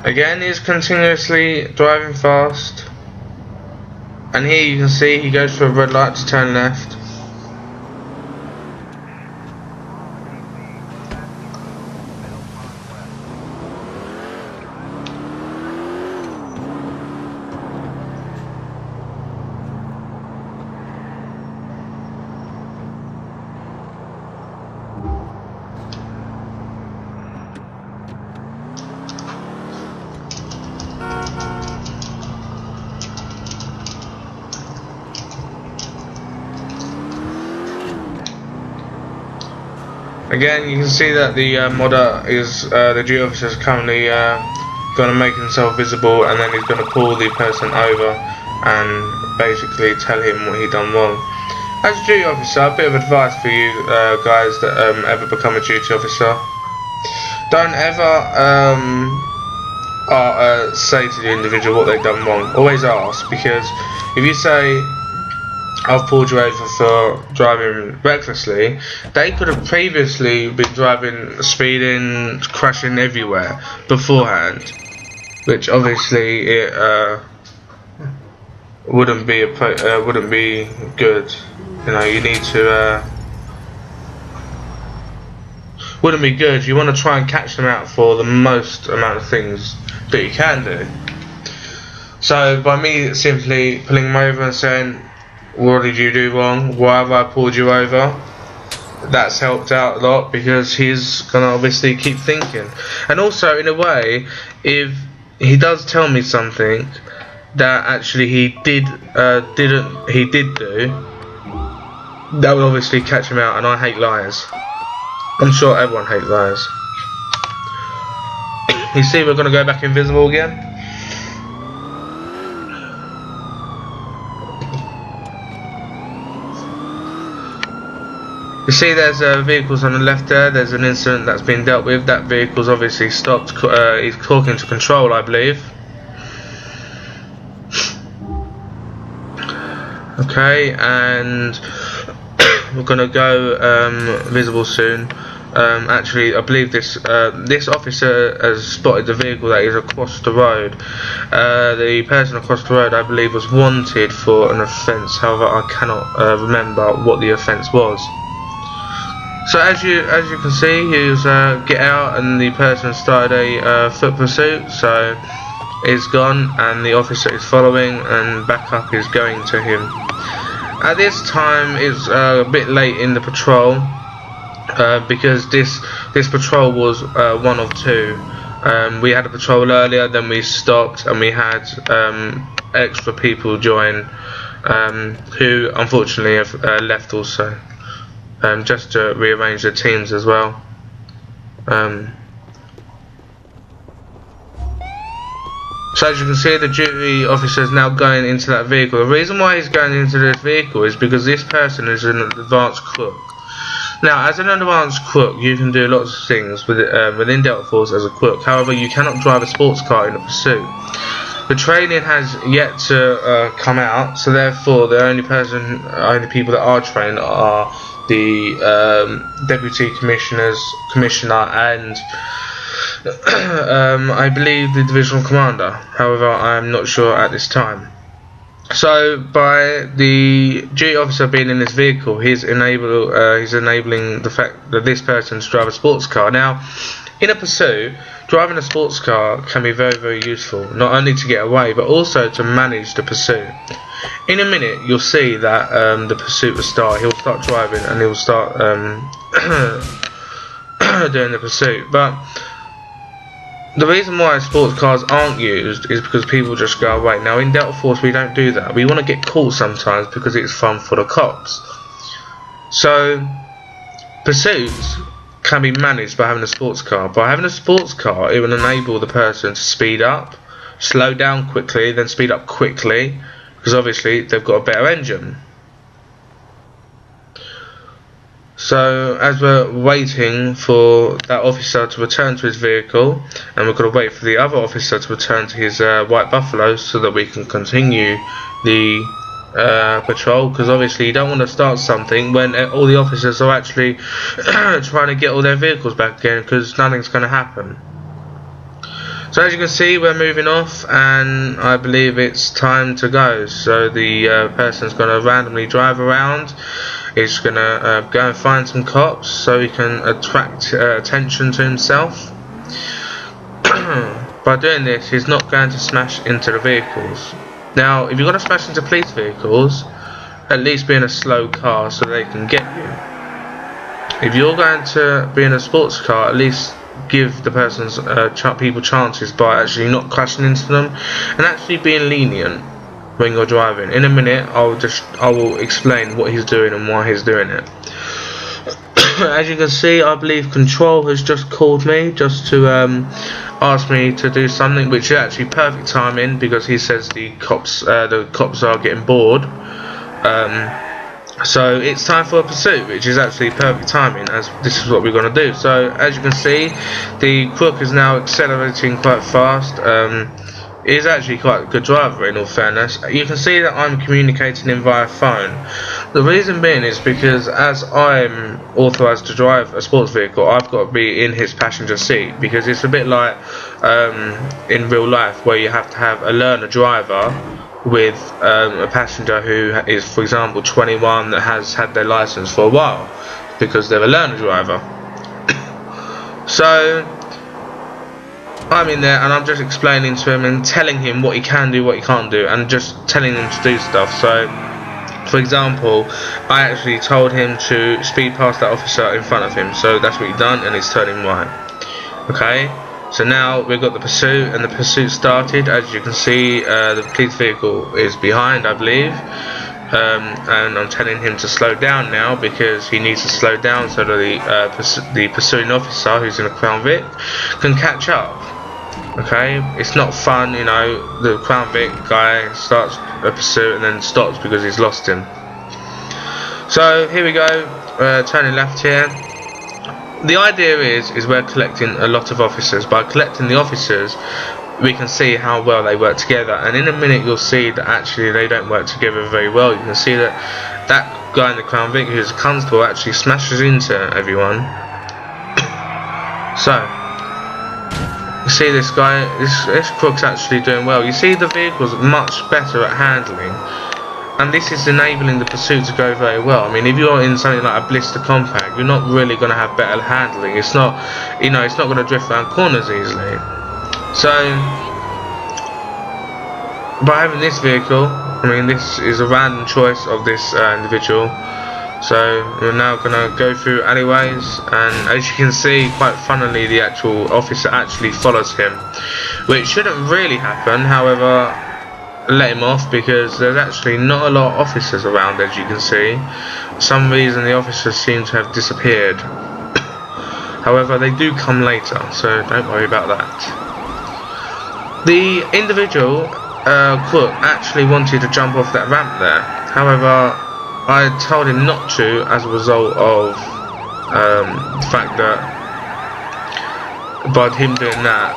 Again, he's continuously driving fast, and here you can see he goes for a red light to turn left. Again, you can see that the modder is the duty officer is currently going to make himself visible, and then he's going to pull the person over and basically tell him what he done wrong. As a duty officer, a bit of advice for you guys that ever become a duty officer: don't ever say to the individual what they've done wrong. Always ask, because if you say, "I've pulled you over for driving recklessly," they could have previously been driving, speeding, crashing everywhere beforehand, which obviously it wouldn't be good. You know, you need to wouldn't be good. You want to try and catch them out for the most amount of things that you can do. So by me simply pulling him over and saying, "What did you do wrong? Why have I pulled you over?" that's helped out a lot, because he's gonna obviously keep thinking. And also, in a way, if he does tell me something that actually he did do, that will obviously catch him out. And I hate liars. I'm sure everyone hates liars. You see, we're gonna go back invisible again. You see there's vehicles on the left there. There's an incident that's been dealt with. That vehicle's obviously stopped. He's talking to control, I believe. Okay, and we're gonna go visible soon. Actually, I believe this officer has spotted the vehicle that is across the road. The person across the road, I believe, was wanted for an offence. However, I cannot remember what the offence was. So as you can see, he was get out, and the person started a foot pursuit. So he's gone, and the officer is following, and backup is going to him. At this time, it's a bit late in the patrol, because this patrol was one of two. We had a patrol earlier, then we stopped, and we had extra people join, who unfortunately have left also. Just to rearrange the teams as well. So as you can see, the duty officer is now going into that vehicle. The reason why he's going into this vehicle is because this person is an advanced crook. Now, as an advanced crook, you can do lots of things within Delta Force as a crook. However, you cannot drive a sports car in a pursuit. The training has yet to come out, so therefore the only people that are trained are the deputy commissioner, and I believe the divisional commander. However, I am not sure at this time. So, by the duty officer being in this vehicle, he's enabling the fact that this person to drive a sports car. Now, in a pursuit, driving a sports car can be very, very useful, not only to get away, but also to manage the pursuit. In a minute, you'll see that the pursuit will start. He'll start driving, and he'll start doing the pursuit. But the reason why sports cars aren't used is because people just go away. Now, in Delta Force, we don't do that. We want to get caught sometimes because it's fun for the cops. So, pursuits can be managed by having a sports car. By having a sports car, it will enable the person to speed up, slow down quickly, then speed up quickly, because obviously they've got a better engine. So as we're waiting for that officer to return to his vehicle, and we're going to wait for the other officer to return to his white Buffalo, so that we can continue the patrol, because obviously you don't want to start something when all the officers are actually trying to get all their vehicles back again, because nothing's going to happen. So as you can see, we're moving off, and I believe it's time to go. So the person's going to randomly drive around. He's going to go and find some cops so he can attract attention to himself. By doing this, he's not going to smash into the vehicles. Now, if you're going to smash into police vehicles, at least be in a slow car so they can get you. If you're going to be in a sports car, at least give the person's people chances by actually not crashing into them and actually being lenient when you're driving. In a minute, I will explain what he's doing and why he's doing it. As you can see, I believe Control has just called me just to ask me to do something, which is actually perfect timing because he says the cops are getting bored. So it's time for a pursuit, which is actually perfect timing, as this is what we're going to do. So as you can see, the crook is now accelerating quite fast. He's actually quite a good driver, in all fairness. You can see that I'm communicating him via phone. The reason being is because as I'm authorised to drive a sports vehicle, I've got to be in his passenger seat, because it's a bit like in real life where you have to have a learner driver with a passenger who is, for example, 21 that has had their license for a while, because they're a learner driver. So I'm in there and I'm just explaining to him and telling him what he can do, what he can't do, and just telling him to do stuff. So for example, I actually told him to speed past that officer in front of him, so that's what he's done, and he's turning right. Okay, so now we've got the pursuit, and the pursuit started. As you can see, the police vehicle is behind, I believe, and I'm telling him to slow down now, because he needs to slow down so that the pursuing officer, who's in a Crown Vic, can catch up. Okay, it's not fun, you know, the Crown Vic guy starts a pursuit and then stops because he's lost him. So here we go, turning left here. The idea is we're collecting a lot of officers. By collecting the officers, we can see how well they work together, and in a minute you'll see that actually they don't work together very well. You can see that that guy in the Crown Vic, who's a constable, actually smashes into everyone. So you see this guy, this crook's actually doing well. You see the vehicle's much better at handling, and this is enabling the pursuit to go very well. I mean, if you're in something like a blister compact, you're not really going to have better handling. It's not, you know, it's not going to drift around corners easily. So by having this vehicle, I mean, this is a random choice of this individual. So we're now going to go through alleyways, and as you can see, quite funnily, the actual officer actually follows him, which shouldn't really happen. However, let him off because there's actually not a lot of officers around, as you can see. For some reason the officers seem to have disappeared. However, they do come later, so don't worry about that. The individual crook actually wanted to jump off that ramp there. However, I told him not to, as a result of the fact that by him doing that,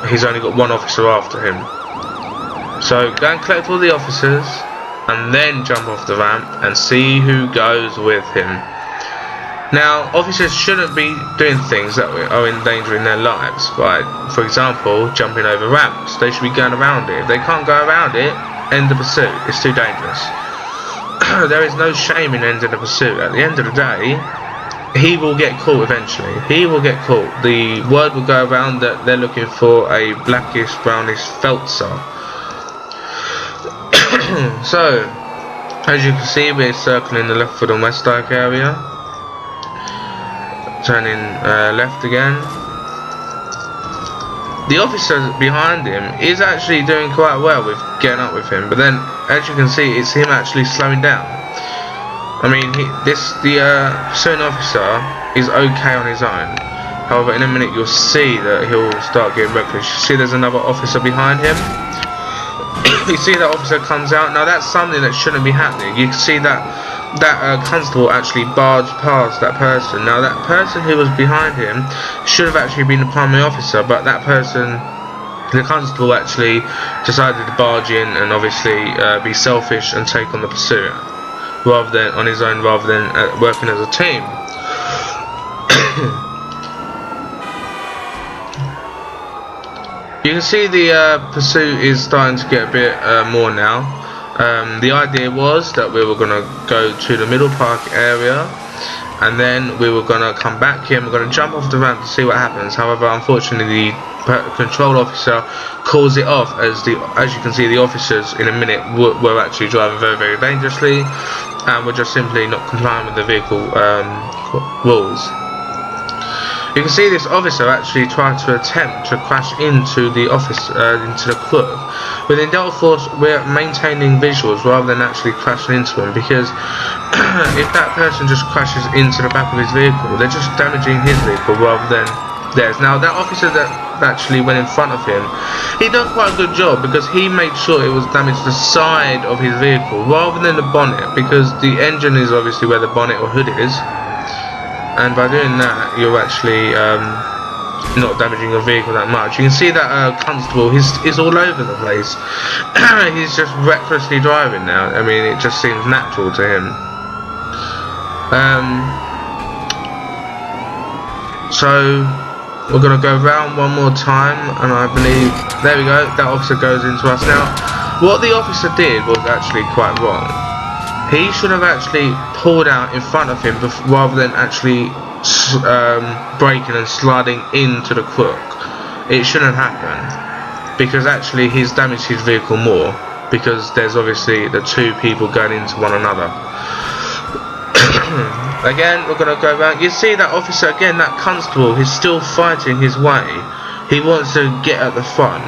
he's only got one officer after him. So go and collect all the officers, and then jump off the ramp and see who goes with him. Now, officers shouldn't be doing things that are endangering their lives, right? For example, jumping over ramps. They should be going around it. If they can't go around it, end the pursuit. It's too dangerous. There is no shame in ending the pursuit. At the end of the day, he will get caught eventually. He will get caught. The word will go around that they're looking for a blackish, brownish Feltzer. So, as you can see, we're circling the Lethford and Westdyke area. Turning left again. The officer behind him is actually doing quite well with getting up with him, but then, as you can see, it's him actually slowing down. I mean, the pursuing officer is okay on his own. However, in a minute you'll see that he'll start getting reckless. You see there's another officer behind him. You see that officer comes out. Now that's something that shouldn't be happening. You can see that constable actually barged past that person. Now that person who was behind him should have actually been the primary officer, but that person the constable actually decided to barge in and obviously be selfish and take on the pursuit rather than on his own, rather than working as a team. You can see the pursuit is starting to get a bit more now. The idea was that we were going to go to the Middle Park area, and then we were going to come back here and we're going to jump off the ramp to see what happens. However, unfortunately, the control officer calls it off, as you can see, the officers in a minute were actually driving very, very dangerously, and were just simply not complying with the vehicle rules. You can see this officer actually tried to attempt to crash into the into the crook. Within Delta Force, we're maintaining visuals rather than actually crashing into him, because if that person just crashes into the back of his vehicle, they're just damaging his vehicle rather than theirs. Now, that officer that actually went in front of him, he done quite a good job, because he made sure it was damaged the side of his vehicle rather than the bonnet, because the engine is obviously where the bonnet or hood is. And by doing that, you're actually not damaging your vehicle that much. You can see that constable, he's all over the place. He's just recklessly driving now. I mean, it just seems natural to him. So we're going to go round one more time, and I believe, there we go, that officer goes into us. Now, what the officer did was actually quite wrong. He should have actually pulled out in front of him rather than actually braking and sliding into the crook. It shouldn't happen, because actually he's damaged his vehicle more, because there's obviously the two people going into one another. Again, we're going to go back. You see that officer again, that constable, he's still fighting his way. He wants to get at the front.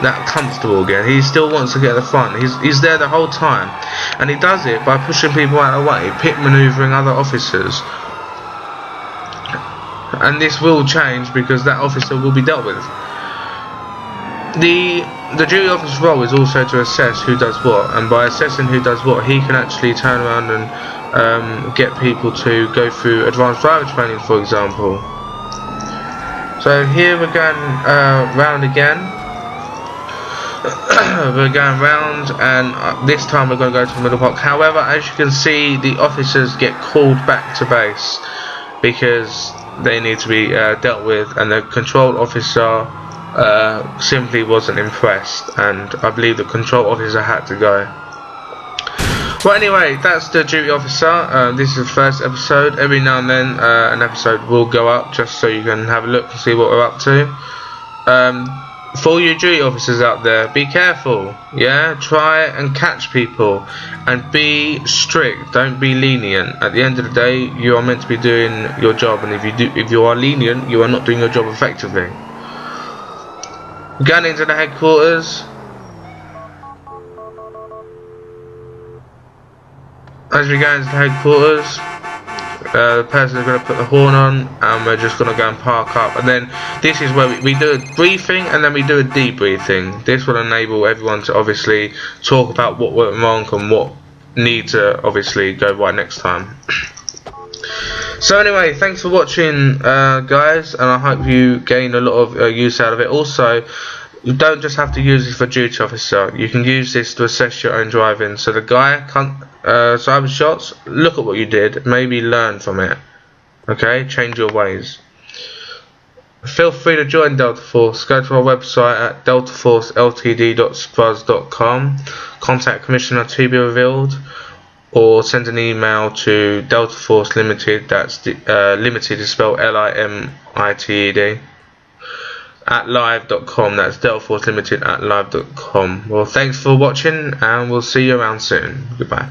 That constable again, he still wants to get at the front. He's there the whole time, and he does it by pushing people out of the way, pit manoeuvring other officers. And this will change, because that officer will be dealt with. The duty officer's role is also to assess who does what, and by assessing who does what, he can actually turn around and get people to go through advanced driver training, for example. So here we're going round again. We're going round, and this time we're going to go to the Middle Park. However, as you can see, the officers get called back to base because they need to be dealt with, and the control officer simply wasn't impressed, and I believe the control officer had to go. Well, anyway, that's the duty officer. This is the first episode. Every now and then an episode will go up, just so you can have a look and see what we're up to. For all you duty officers out there, be careful, yeah? Try and catch people, and be strict, don't be lenient. At the end of the day, you are meant to be doing your job, and if you are lenient, you are not doing your job effectively. Going into the headquarters. As we go into the headquarters, the person is going to put the horn on, and we're just going to go and park up, and then this is where we do a briefing, and then we do a debriefing. This will enable everyone to obviously talk about what went wrong and what needs to obviously go right next time. So anyway, thanks for watching, guys, and I hope you gain a lot of use out of it. Also, you don't just have to use this for duty officer, you can use this to assess your own driving. So the guy can't cyber shots, look at what you did, maybe learn from it, okay, change your ways. Feel free to join Delta Force. Go to our website at deltaforceltd.spruz.com, contact Commissioner to be revealed, or send an email to Delta Force Limited, that's limited is spelled LIMITED, at live.com. That's Delta Force Limited at live.com. Well, thanks for watching, and we'll see you around soon. Goodbye.